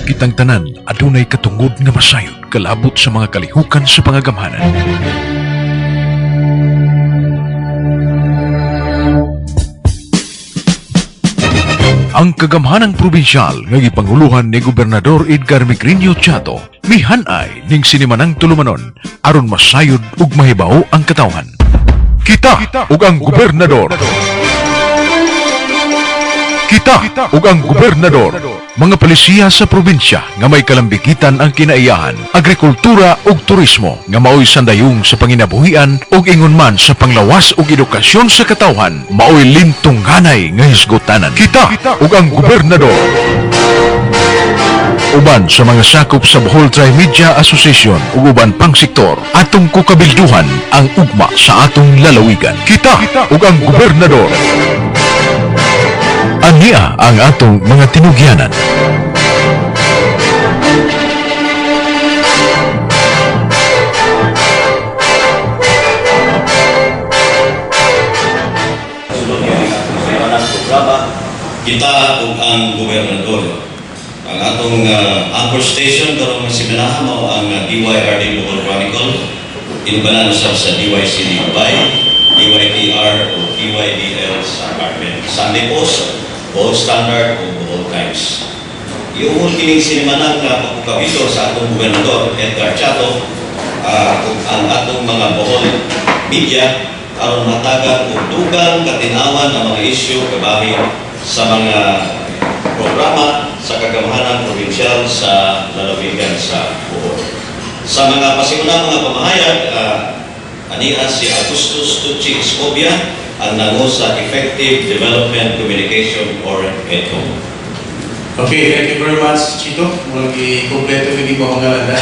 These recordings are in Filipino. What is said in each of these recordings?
Kitang tanan adunay katungod nga masayod kalabot sa mga kalihukan sa pangagamhanan. Ang kagamhanang probinsyal nga gipanguluhan ni Gobernador Edgar Migrinio Chato mihanay ning sinimanang tulumanon aron masayod ug mahibaw ang katawhan. Kita ug ang gobernador. Kita ug ang gobernador. Mga palisiya sa probinsya nga may kalambikitan ang kinaiyahan, agrikultura ug turismo nga maoy sandayong sa panginabuhian ug ingon man sa panglawas ug edukasyon sa katawhan, maoy lintong hanay nga hisgotanan. Kita ug ang gobernador. Uban sa mga sakop sa Bohol Tri-Media Association ug uban pang sektor, atong kukabilduhan ang ugma sa atong lalawigan. Kita ug ang gobernador. Ania ang atong mga tinugyanan. Sulod niya ang programa, kita ug ang gobernador. Ang atong anchor station karong siminahan mo ang DYRD Bohol Chronicle, inbanan sa DYCD Dubai, DYTR o DYDL sa Carmen, Sunday Post, Bohol Standard o Bohol Times. Iumol kining sinimanang pagkukabito sa atong gobernador Edgar Chato ug ang atong mga Bohol media aron matagan og dugang katinawan ang mga isyu kabahin sa mga programa sa kagamhanan probinsyal sa lalawigan sa Bohol. Sa mga pasimunang mga pamahayag, aniya si Augustus Tucci Escobia, ang nango sa Effective Development Communication or EDCO. Okay, thank you very much, Chito. Mulang i-kompleto hindi pa pangalan.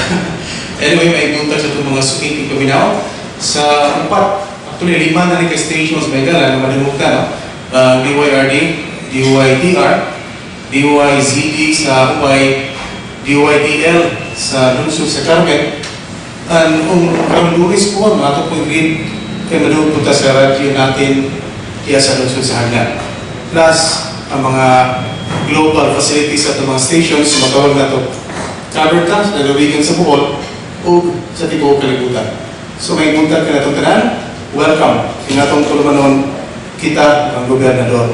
Anyway, may punta sa itong mga suking kaminaw. Sa actually, 5 na rin stations may gala na malimutan. DYRD, DYTR, DYZD sa Upay, DYDL sa Lungsod sa Carmen. Kung kalulis po, mga itong green, kaya madung punta sa radyo natin kaya sa Lungsod sa Hagdan. Plus, ang mga global facilities at mga stations, magkawag na ito covered na sa lalawigan sa Bohol o sa tibuok kalibutan. So may punta ka na itong tanan, welcome. Inatong tulumanon kita ang gobernador.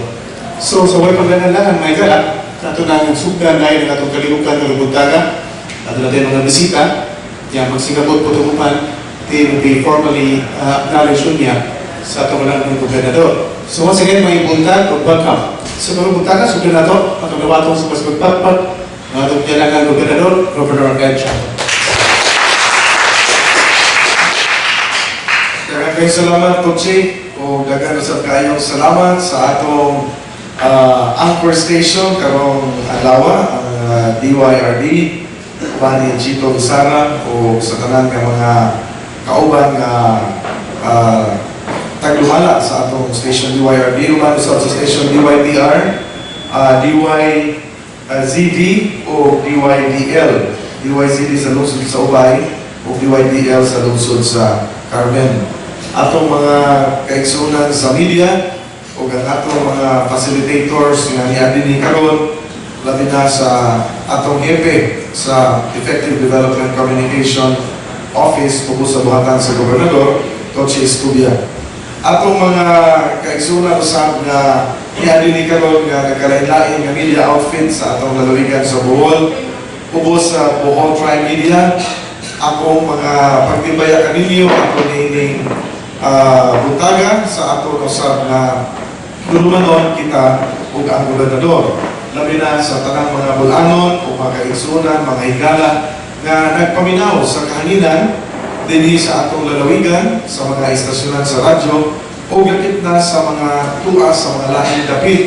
So sa way paglanan lang ang may gala, ito na ang sugan na yung atong kalibukan ng Lubuntaga, at natin mga bisita, yan magsingabot po tumupan, they will be formally acknowledged niya sa itong ng gobernador. So once again, may buntag o welcome. So kung buntaga, sugan na ito, at ang nawatong sa mas magpagpag, mga itong dyan ang gobernador, Governor Edgar Chato. Maraming salamat, Tucci, o dagan sa kayong salamat sa atong anchor station karong adlaw, ang DYRD, Bani Chito Sara, o sa tanan ng mga kauban nga taglumala sa atong station DYRD, umano sa station DYDR, DYZD o DYDL. DYZD sa lungsod sa Ubay o DYDL sa lungsod sa Carmen. Atong mga kaigsunan sa media o ang atong mga facilitators nga niadin ni karon, labi na sa atong hepe sa Effective Development Communication Office tungkol sa buhatan sa gobernador, Tucci Escobia. Atong mga kaigsunan usab nga niadin ni karon nga nagkalain-lain nga media outfit sa atong lalawigan sa Bohol, ubos sa Bohol Tri-Media, akong mga pagtibaya kaninyo, ako nining buntaga sa ato usab na tulumanon kita ug ang gobernador, labi na sa tanang mga bulanon o mga kaigsunan, mga higala nga nagpaminaw sa kahanginan dinhi sa atong lalawigan, sa mga istasyonan sa radyo o gakit na sa mga tuas sa mga laing dapit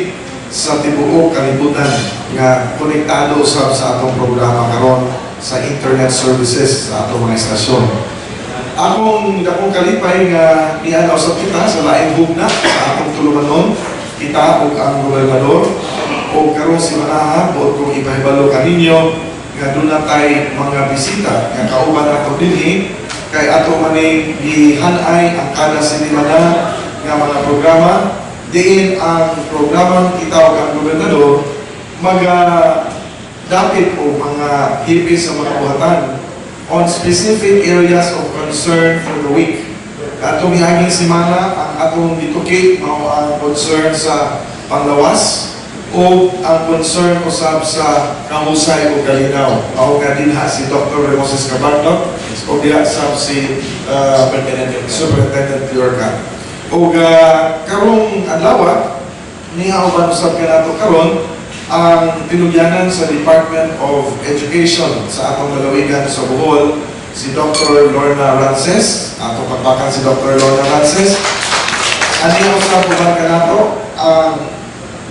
sa tibuok kalibutan nga konektado usab sa atong programa karon sa internet services sa atong mga istasyon. Akong kalipay nga nianaw sa kita sa laing hugna sa atong tulumanon, kita ug ang gobernador o karon si Manaha o kung ipahibalo kaninyo nga doon na tayo mga bisita nga kauban ato dinhi kay ato maning gihanay ang kada sinimana nga mga programa diin ang programa kita ug ang gobernador dapit o mga hipis sa mga buhatan on specific areas of concern for the week. Atong miaging simana, ang atong gituki mao ang concern sa panglawas o ang concern usab sa kahusay o kalinaw. Mao nga dinha si Dr. Remoses Cabardo o diha sab si Superintendent Yorka. O karong adlaw niya uban usab kanato karon ang tinugyanan sa Department of Education sa atong lalawigan sa Bohol, si Dr. Lorna Rances, atong pagbakan si Dr. Lorna Rances. Ani usab uban kanato ang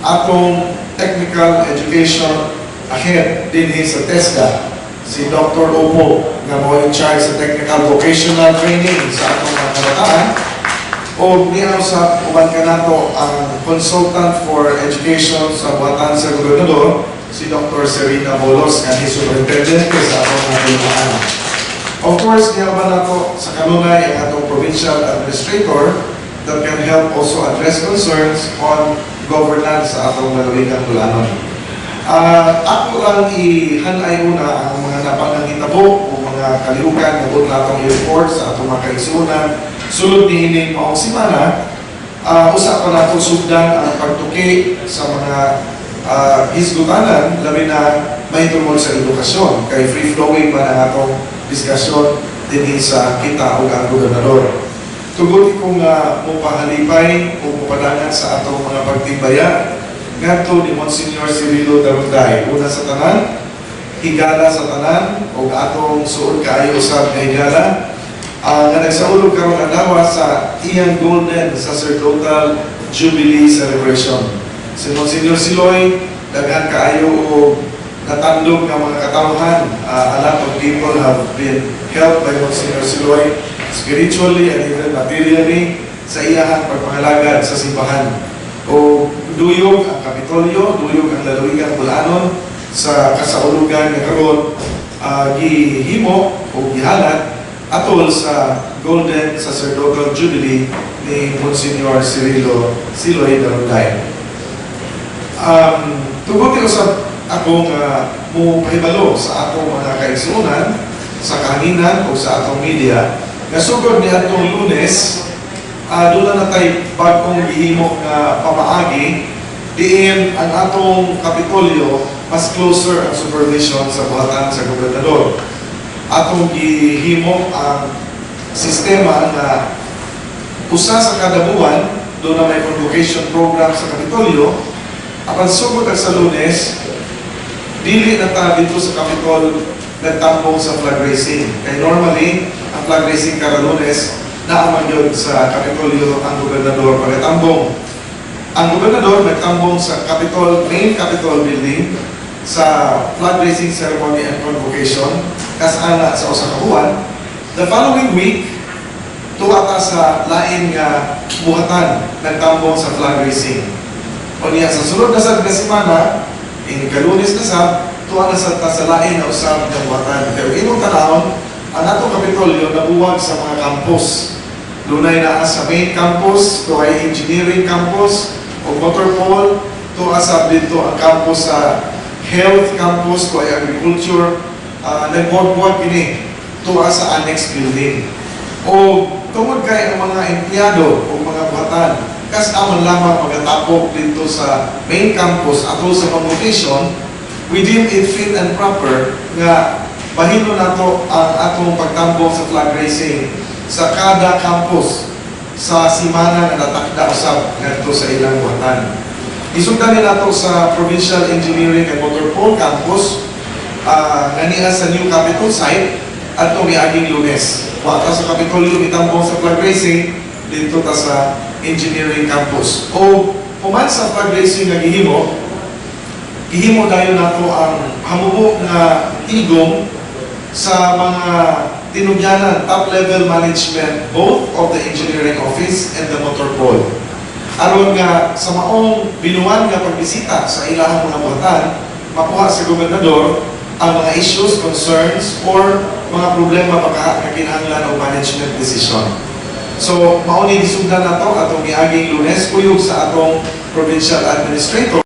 atong technical education ahead dinhi sa TESDA, si Dr. Opo nga mo in charge sa technical vocational training sa atong mga kabataan. O niya sa uban kanato ang consultant for education sa buhatan sa gobernador, si Dr. Serena Bolos nga ni superintendent sa atong mga pinuhaan. Of course, niya ba nato sa kanunay ang atong provincial administrator that can help also address concerns on governance sa atong lalawigan Bulanon. Ako lang ihanay una ang mga napangangitabo o mga kalihukan na buot natong i-report sa atong mga kaigsunan. Sulod ni ining maong simana, usa pa nato sugdan ang pagtuki sa mga hisgutanan, labi na may tungkol sa edukasyon. Kay free-flowing man ang atong diskusyon din sa kita o ang gobernador. Tuguti kong mupahalipay o mupadangan sa atong mga pagtibaya ngadto ni Monsignor Cirilo Darunday. Una sa tanan, higala sa tanan o atong suod kaayo usab nga higala nga nagsaulog karon adlaw sa iyang golden sacerdotal jubilee celebration. Si Monsignor Siloy daghan kaayo o natandog nga mga katawhan. A lot of people have been helped by Monsignor Siloy spiritually and even materially sa iyahang pagpangalagad sa simbahan. O duyog ang Kapitolyo, duyog ang lalawigan Bulanon sa kasaulugan nga karon gihimo o gihalat atol sa Golden Sacerdotal Jubilee ni Monsignor Cirilo Siloy Darunday. Tuguti usab akong mupahibalo sa atong mga kaigsunan, sa kahanginan o sa atong media. Nasugod ni atong Lunes, doon na tayo bagong gihimo nga pamaagi, diin ang atong Kapitolyo mas closer ang supervision sa buhatan sa gobernador. Atong gihimo ang sistema na usa sa kada buwan, doon na may convocation program sa Kapitolyo. Apan sugod ang sa Lunes, dili na ta dito sa Capitol nagtambong sa flag raising. Kaya normally, ang flag raising kada Lunes, naaman yun sa Kapitolyo ang gobernador pagkatambong. Ang gobernador nagtambong sa main Capitol building sa flag raising ceremony and convocation kasana sa usa ka buwan. The following week, tuwata sa lain nga buhatan nagtambong sa flag raising. O niya sa sunod na sa semana, Kalunes na sa tuwa na sa lain na usab ng buhatan. Pero inong tanawon, ang atong Kapitolyo nabuwag sa mga campus. Lunay na sa main campus, to ay engineering campus, o motor pool, to asab dito ang campus sa health campus, to ay agriculture, nagbuwag-buwag ini, to sa annex building. O tungod kay ang mga empleyado o mga buhatan, kas amon lamang magatapok dito sa main campus atol sa convocation, we deem it fit and proper nga bahino nato ang atong pagtambong sa flag raising sa kada campus sa simana nga natakda usab ngadto sa ilang buhatan. Isugdan nato sa Provincial Engineering and Motor Pool Campus nga sa new Capitol site atong miaging Lunes. Wata sa Kapitolyo mitambong sa flag raising dito ta sa Engineering Campus. O human sa flag raising nga gihimo dayon nato ang hamubo nga tigom sa mga tinugyanan, top-level management, both of the engineering office and the motor pool. Aron nga sa maong binuan nga pagbisita sa ilahang mga buhatan, makuha sa gobernador ang mga issues, concerns, or mga problema kinahanglan o management decision. So, mauni disugdan nato atong miaging Lunes, kuyog sa atong provincial administrator.